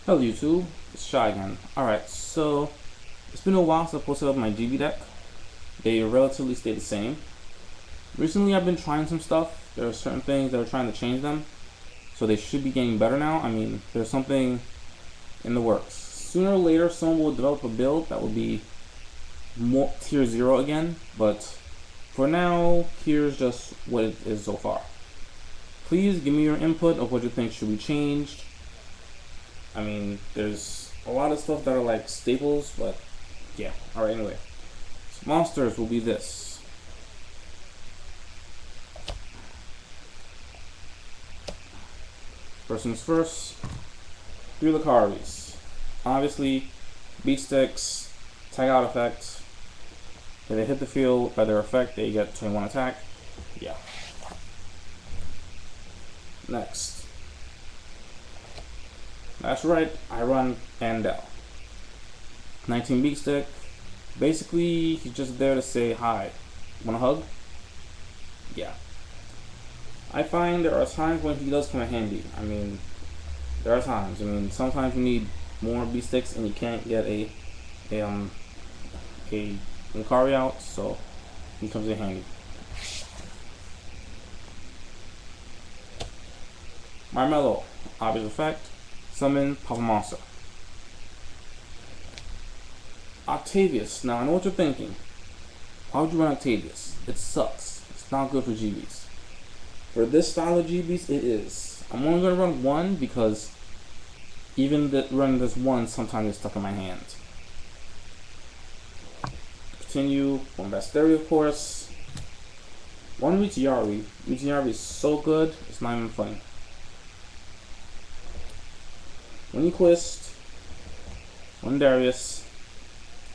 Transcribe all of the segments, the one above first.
Hello YouTube, it's Shy again. Alright, so it's been a while since I posted up my GB deck. They relatively stay the same. Recently I've been trying some stuff. There are certain things that are trying to change them, so they should be getting better now. I mean, there's something in the works. Sooner or later someone will develop a build that will be more tier 0 again, but for now, here's just what it is so far. Please give me your input of what you think should be changed. I mean, there's a lot of stuff that are like staples, but yeah. Alright, anyway. So monsters will be this. First things first, 3 Lucaris. Obviously, beat sticks, tag out effect. If they hit the field by their effect, they get 21 attack. Yeah. Next. That's right, I run Andel. 19 beat stick. Basically, he's just there to say hi. Want a hug? Yeah. I find there are times when he does come in handy. I mean, there are times. I mean, sometimes you need more beat sticks and you can't get a Lucari out, so he comes in handy. Marmello, obvious effect. Summon Papa Monster. Octavius. Now I know what you're thinking. Why would you run Octavius? It sucks. It's not good for GBs. For this style of GBs, it is. I'm only going to run one because even running this one sometimes it's stuck in my hand. Continue. One Basteri, of course. One Ricciari. Ricciari is so good, it's not even funny. One Equist, one Darius,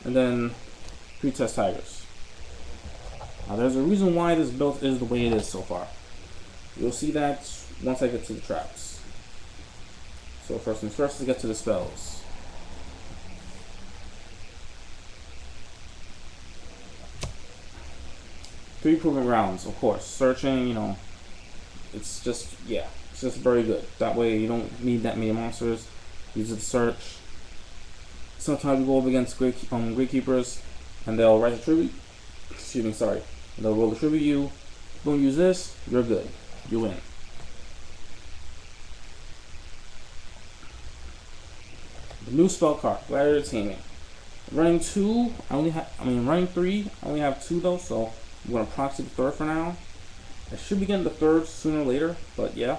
and then 3 Test Tigers. Now there's a reason why this build is the way it is so far. You'll see that once I get to the traps. So first things first, let's get to the spells. Three Proving Grounds, of course. Searching, you know, it's just, yeah, it's just very good. That way you don't need that many monsters. Use it to search. Sometimes you go up against Gravekeepers and they'll write a tribute. Excuse me, sorry. They'll roll a tribute you. Don't use this, you're good. You win. The new spell card, Gladiator Taming. Running 2, running 3, I only have 2 though, so I'm gonna proxy the 3rd for now. I should be getting the 3rd sooner or later, but yeah.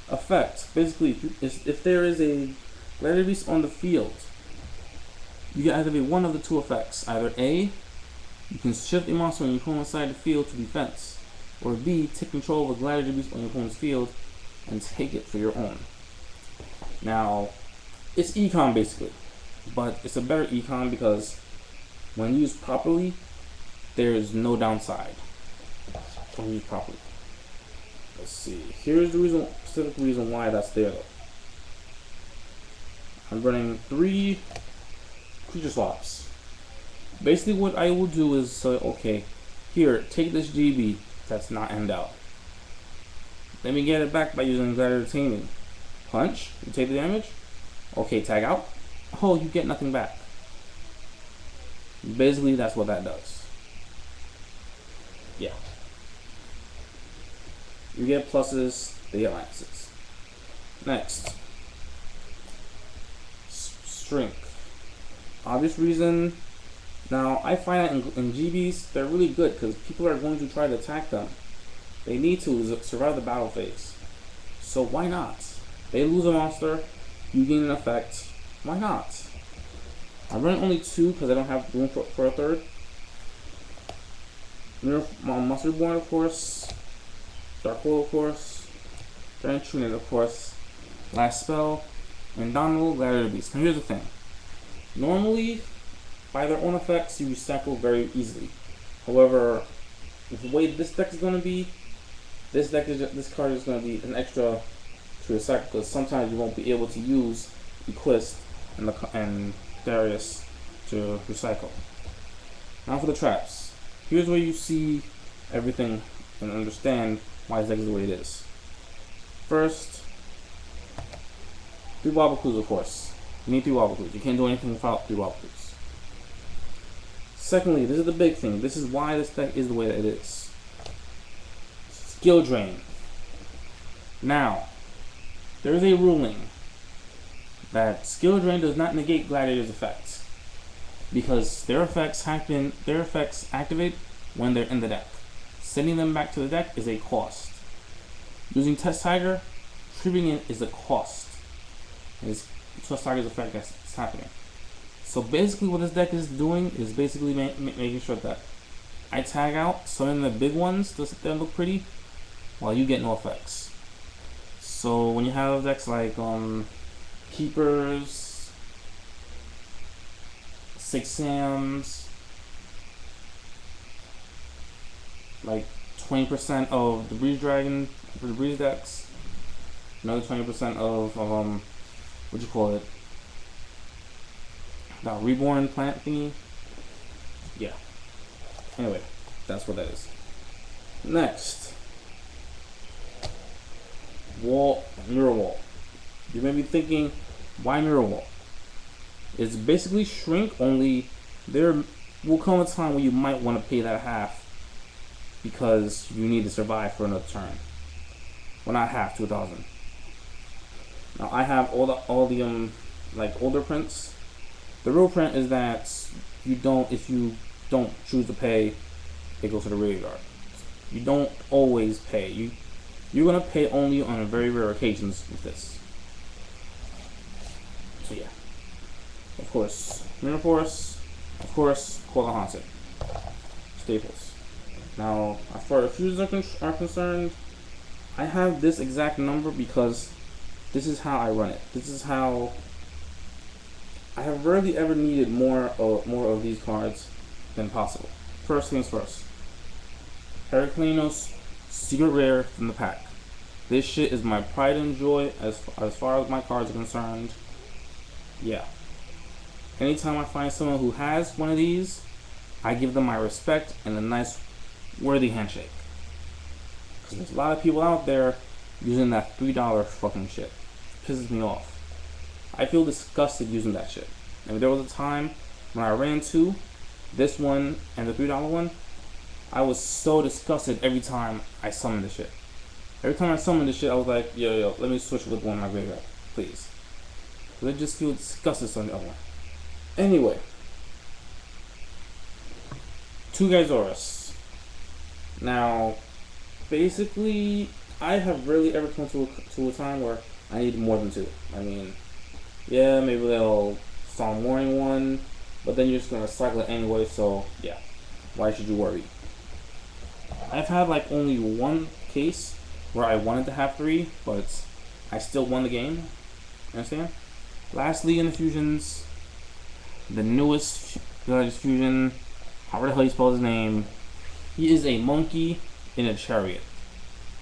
Effect. Basically, if there is a Gladiator Beast on the field, you can activate one of the 2 effects. Either A, you can shift a monster on your opponent's side of the field to defense, or B, take control of a Gladiator Beast on your opponent's field and take it for your own. Now, it's econ basically, but it's a better econ because when used properly, there is no downside when used properly. Let's see. Here's the specific reason why that's there though. I'm running 3 creature swaps. Basically what I will do is say, okay, here, take this GB that's not end out. Let me get it back by using Gladiator Taming. Punch, you take the damage. Okay, tag out. Oh, you get nothing back. Basically that's what that does. Yeah. You get pluses, they get minuses. Next. Strength. Obvious reason. Now, I find that in GBs, they're really good because people are going to try to attack them. They need to survive the battle phase. So why not? They lose a monster, you gain an effect. Why not? I'm running only 2 because I don't have room for a 3rd. Monster Reborn, of course. Dark Hole, of course. Giant Trinity, of course. Last spell. And Donald, Gladiator Beast. Now here's the thing. Normally, by their own effects, you recycle very easily. However, with the way this deck is going to be, this card is going to be an extra to recycle because sometimes you won't be able to use Equist and Darius to recycle. Now for the traps. Here's where you see everything and understand why this deck is the way it is. First, 3 Barbacoos, of course. You need 3 wobble clues. You can't do anything without 3 wobble clues. Secondly, this is the big thing. This is why this deck is the way that it is. Skill drain. Now, there is a ruling that skill drain does not negate Gladiator's effects, because their effects activate when they're in the deck. Sending them back to the deck is a cost. Using Test Tiger, triggering it is a cost. It's Test Tiger's effect that's happening. So basically what this deck is doing is basically making sure that I tag out some of the big ones that look pretty, while you get no effects. So when you have decks like Keepers, 6 Sams, like 20% of the Breeze Dragon for the Breeze decks, another 20% of what you call it, that Reborn plant thingy. Yeah. Anyway, that's what that is. Next, Mirror Wall. You may be thinking, why Mirror Wall? It's basically shrink, only there will come a time where you might want to pay that half because you need to survive for another turn. Well, not half, 2,000. Now I have all the like older prints. The real print is that if you don't choose to pay, it goes to the graveyard. You don't always pay. You're gonna pay only on very rare occasions with this. So yeah. Of course, Mirror Force. Of course, Coil Haunted. Staples. Now, as far as fuses are concerned, I have this exact number because this is how I run it. This is how I have rarely ever needed more of these cards than possible. First things first. Heraclinos Secret Rare from the pack. This shit is my pride and joy as far as my cards are concerned. Yeah. Anytime I find someone who has one of these, I give them my respect and a nice, worthy handshake. Because there's a lot of people out there using that $3 fucking shit. It pisses me off. I feel disgusted using that shit. And there was a time when I ran into this one and the $3 one, I was so disgusted every time I summoned this shit. Every time I summoned this shit, I was like, yo, let me switch with one of my graveyard, please. Because I just feel disgusted on the other one. Anyway, 2 Gyzoras. Now, basically, I have rarely ever come to a time where I need more than 2. I mean, yeah, maybe they'll Solemn Warning one, but then you're just gonna cycle it anyway, so yeah, why should you worry? I've had like only one case where I wanted to have 3, but I still won the game. Understand? Lastly, in the fusions, the newest fusion, however the hell you spell his name, he is a monkey in a chariot.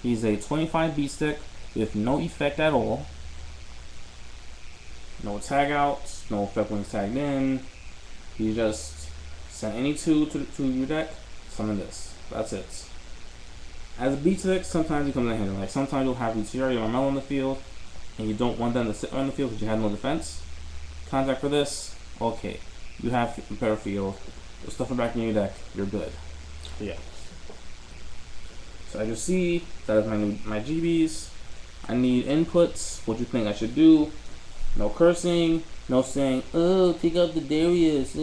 He's a 25 beat stick with no effect at all. No tag outs, no effect when he's tagged in. You just send any 2 to your deck, summon this. That's it. As a beat stick, sometimes it comes in handy. Like sometimes you'll have Luciari or Mello on the field, and you don't want them to sit on the field because you have no defense. Contact for this, okay. You have a better field. You'll stuff it back in your deck, you're good. But yeah. So as you see, that is my GBs. I need inputs. What you think I should do? No cursing. No saying, oh, take out the Darius.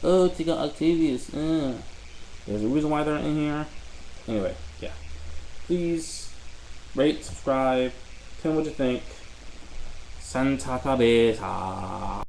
Oh, take out Octavius. There's a reason why they're in here. Anyway, yeah. Please rate, subscribe, tell me what you think. Santa Cabeza.